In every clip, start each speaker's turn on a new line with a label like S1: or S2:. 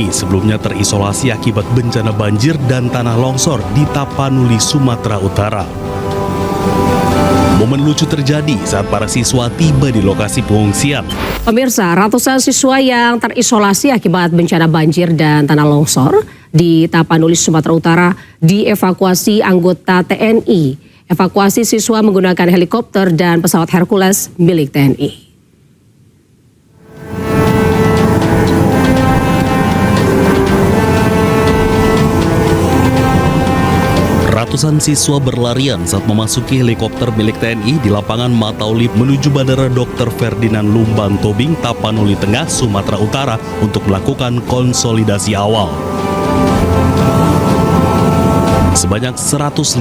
S1: Sebelumnya terisolasi akibat bencana banjir dan tanah longsor di Tapanuli, Sumatera Utara. Momen lucu terjadi saat para siswa tiba di lokasi pengungsian.
S2: Pemirsa, ratusan siswa yang terisolasi akibat bencana banjir dan tanah longsor di Tapanuli, Sumatera Utara dievakuasi anggota TNI. Evakuasi siswa menggunakan helikopter dan pesawat Hercules milik TNI.
S1: Ratusan siswa berlarian saat memasuki helikopter milik TNI di lapangan Matauli menuju Bandara Dr. Ferdinand Lumban Tobing, Tapanuli Tengah, Sumatera Utara untuk melakukan konsolidasi awal. Sebanyak 150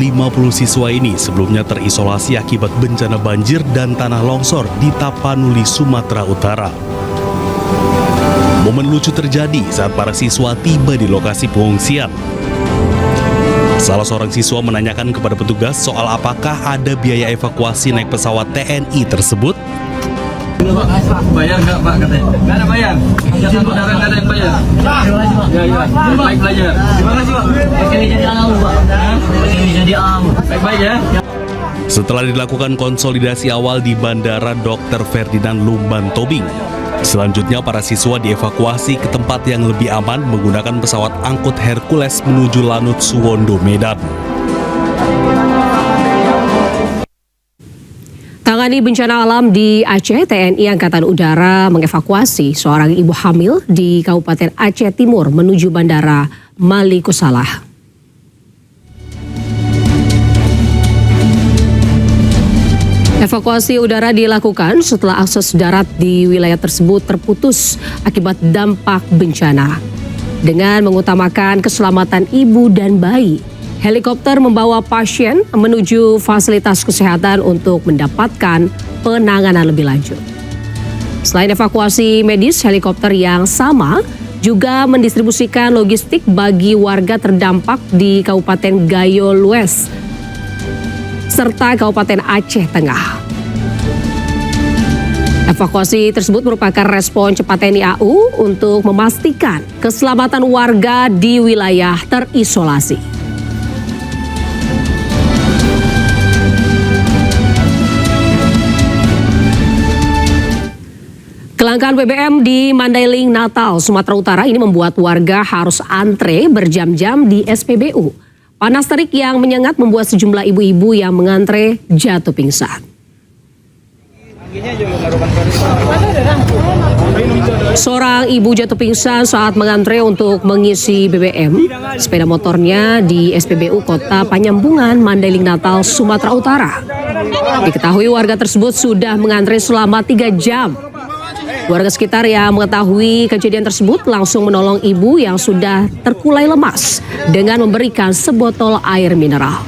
S1: siswa ini sebelumnya terisolasi akibat bencana banjir dan tanah longsor di Tapanuli, Sumatera Utara. Momen lucu terjadi saat para siswa tiba di lokasi pengungsian. Salah seorang siswa menanyakan kepada petugas soal apakah ada biaya evakuasi naik pesawat TNI tersebut.
S3: Bayar nggak Pak katanya? Nggak ada bayar. Izin saudara nggak ada yang bayar. Ya. Baik belajar. Terima kasih Pak. Ini jadi alam Pak. Ini jadi alam. Baik ya.
S1: Setelah dilakukan konsolidasi awal di Bandara Dr. Ferdinand Lumban Tobing, selanjutnya para siswa dievakuasi ke tempat yang lebih aman menggunakan pesawat angkut Hercules menuju Lanut Suwondo, Medan.
S2: Tangani bencana alam di Aceh, TNI Angkatan Udara mengevakuasi seorang ibu hamil di Kabupaten Aceh Timur menuju Bandara Malikusalah. Evakuasi udara dilakukan setelah akses darat di wilayah tersebut terputus akibat dampak bencana. Dengan mengutamakan keselamatan ibu dan bayi, helikopter membawa pasien menuju fasilitas kesehatan untuk mendapatkan penanganan lebih lanjut. Selain evakuasi medis, helikopter yang sama juga mendistribusikan logistik bagi warga terdampak di Kabupaten Gayo Lues serta Kabupaten Aceh Tengah. Evakuasi tersebut merupakan respon cepat TNI AU untuk memastikan keselamatan warga di wilayah terisolasi. Kelangkaan BBM di Mandailing, Natal, Sumatera Utara ini membuat warga harus antre berjam-jam di SPBU. Panas terik yang menyengat membuat sejumlah ibu-ibu yang mengantre jatuh pingsan. Seorang ibu jatuh pingsan saat mengantre untuk mengisi BBM sepeda motornya di SPBU Kota Panyambungan, Mandailing, Natal, Sumatera Utara. Diketahui warga tersebut sudah mengantre selama 3 jam. Warga sekitar yang mengetahui kejadian tersebut langsung menolong ibu yang sudah terkulai lemas dengan memberikan sebotol air mineral.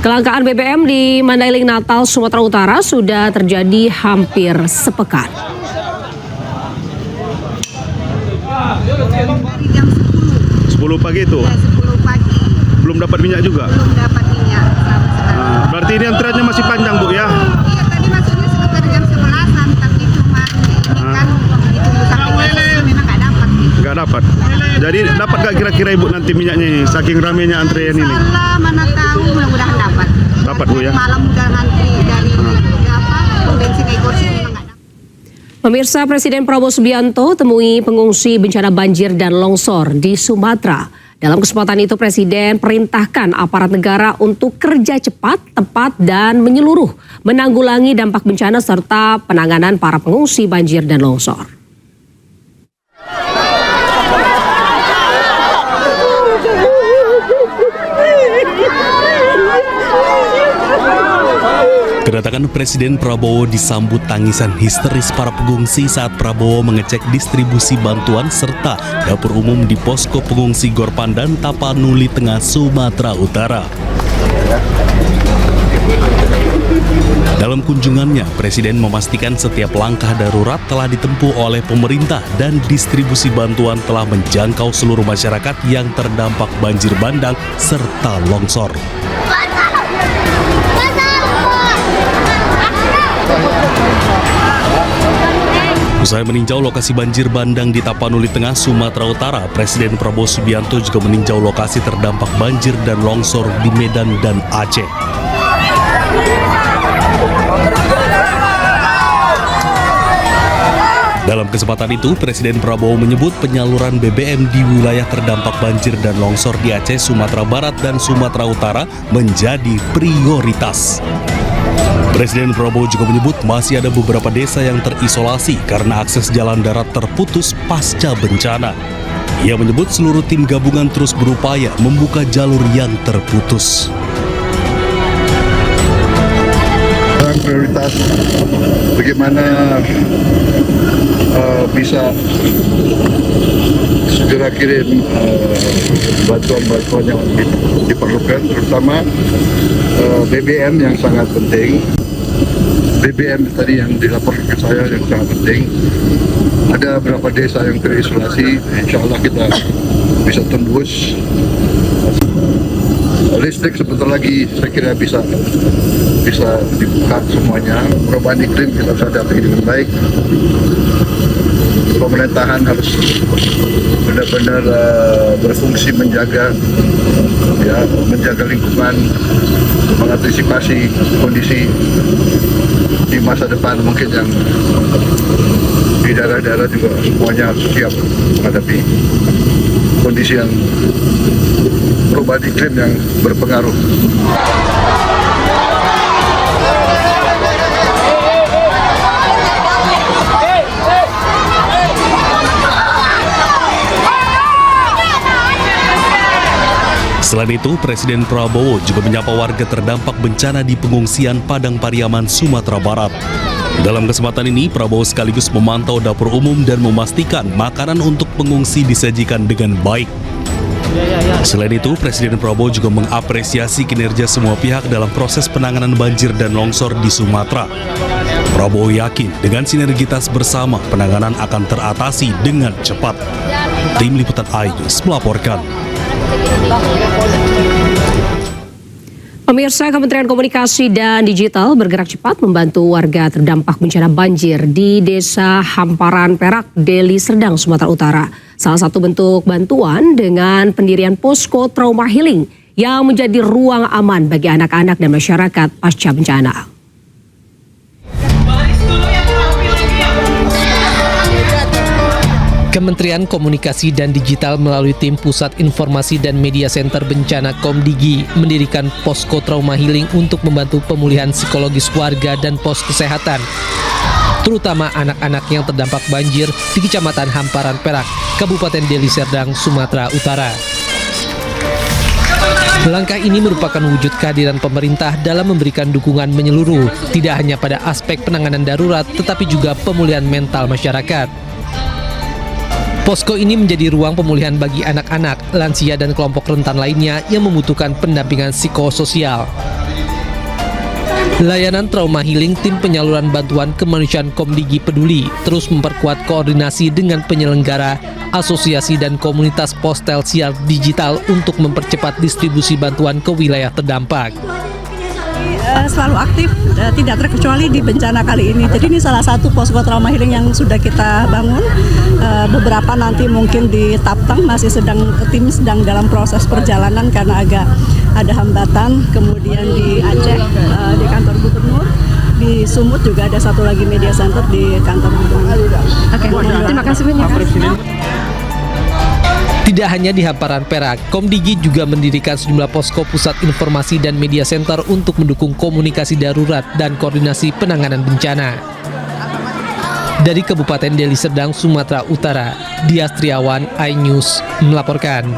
S2: Kelangkaan BBM di Mandailing, Natal, Sumatera Utara sudah terjadi hampir sepekan.
S4: Jam 10
S5: pagi itu?
S4: Ya, 10 pagi.
S5: Belum dapat minyak juga?
S4: Belum dapat minyak sama sekali.
S5: Berarti ini antreannya masih panjang Bu ya?
S4: Iya, tadi masuknya sekitar jam 11-an, tapi cuma ini kan ditunggu sampai jam 10 memang nggak dapat.
S5: Nggak dapat? Jadi dapat nggak kira-kira Ibu nanti minyaknya ini, saking ramainya antrean ini?
S4: Insyaallah, mana tahu, mudah-mudahan dapat.
S5: Dapat Bu ya?
S4: Malam udah ngantri dari bensin kursi memang nggak dapat.
S2: Pemirsa, Presiden Prabowo Subianto temui pengungsi bencana banjir dan longsor di Sumatera. Dalam kesempatan itu, Presiden perintahkan aparat negara untuk kerja cepat, tepat, dan menyeluruh menanggulangi dampak bencana serta penanganan para pengungsi banjir dan longsor.
S1: Kedatangan Presiden Prabowo disambut tangisan histeris para pengungsi saat Prabowo mengecek distribusi bantuan serta dapur umum di posko pengungsi Gor Pandan, Tapanuli Tengah, Sumatera Utara. Dalam kunjungannya, Presiden memastikan setiap langkah darurat telah ditempuh oleh pemerintah dan distribusi bantuan telah menjangkau seluruh masyarakat yang terdampak banjir bandang serta longsor. Usai meninjau lokasi banjir bandang di Tapanuli Tengah, Sumatera Utara, Presiden Prabowo Subianto juga meninjau lokasi terdampak banjir dan longsor di Medan dan Aceh. Dalam kesempatan itu, Presiden Prabowo menyebut penyaluran BBM di wilayah terdampak banjir dan longsor di Aceh, Sumatera Barat, dan Sumatera Utara menjadi prioritas. Presiden Prabowo juga menyebut masih ada beberapa desa yang terisolasi karena akses jalan darat terputus pasca bencana. Ia menyebut seluruh tim gabungan terus berupaya membuka jalur yang terputus.
S6: Prioritas bagaimana bisa segera kirim bantuan-bantuan yang diperlukan, terutama BBM yang sangat penting. BBM tadi yang dilaporkan ke saya yang sangat penting. Ada beberapa desa yang terisolasi, insya Allah kita bisa tembus. Listrik sebentar lagi saya kira bisa dibuka semuanya. Perubahan iklim kita bisa hadapi dengan baik. Pemerintahan harus benar-benar berfungsi menjaga lingkungan, mengantisipasi kondisi di masa depan mungkin yang di daerah-daerah juga semuanya harus siap menghadapi kondisi yang perubahan iklim yang berpengaruh.
S1: Selain itu, Presiden Prabowo juga menyapa warga terdampak bencana di pengungsian Padang Pariaman, Sumatera Barat. Dalam kesempatan ini, Prabowo sekaligus memantau dapur umum dan memastikan makanan untuk pengungsi disajikan dengan baik. Selain itu, Presiden Prabowo juga mengapresiasi kinerja semua pihak dalam proses penanganan banjir dan longsor di Sumatera. Prabowo yakin dengan sinergitas bersama penanganan akan teratasi dengan cepat. Tim Liputan iNews melaporkan.
S2: Pemirsa, Kementerian Komunikasi dan Digital bergerak cepat membantu warga terdampak bencana banjir di Desa Hamparan Perak, Deli Serdang, Sumatera Utara. Salah satu bentuk bantuan dengan pendirian posko trauma healing yang menjadi ruang aman bagi anak-anak dan masyarakat pasca bencana.
S7: Kementerian Komunikasi dan Digital melalui tim Pusat Informasi dan Media Center Bencana Komdigi mendirikan posko trauma healing untuk membantu pemulihan psikologis warga dan pos kesehatan, terutama anak-anak yang terdampak banjir di Kecamatan Hamparan Perak, Kabupaten Deli Serdang, Sumatera Utara. Langkah ini merupakan wujud kehadiran pemerintah dalam memberikan dukungan menyeluruh, tidak hanya pada aspek penanganan darurat, tetapi juga pemulihan mental masyarakat. Posko ini menjadi ruang pemulihan bagi anak-anak, lansia, dan kelompok rentan lainnya yang membutuhkan pendampingan psikososial. Layanan trauma healing tim penyaluran bantuan kemanusiaan Komdigi Peduli terus memperkuat koordinasi dengan penyelenggara, asosiasi, dan komunitas postel siar digital untuk mempercepat distribusi bantuan ke wilayah terdampak.
S8: Selalu aktif, tidak terkecuali di bencana kali ini. Jadi ini salah satu posko trauma healing yang sudah kita bangun. Beberapa nanti mungkin di Taptang tim sedang dalam proses perjalanan karena agak ada hambatan. Kemudian di Aceh di kantor gubernur, di Sumut juga ada satu lagi media center di kantor gubernur. Oke, terima kasih banyak.
S7: Tidak hanya di Hamparan Perak, Komdigi juga mendirikan sejumlah posko pusat informasi dan media center untuk mendukung komunikasi darurat dan koordinasi penanganan bencana. Dari Kabupaten Deli Serdang, Sumatera Utara, Dias Triawan, iNews melaporkan.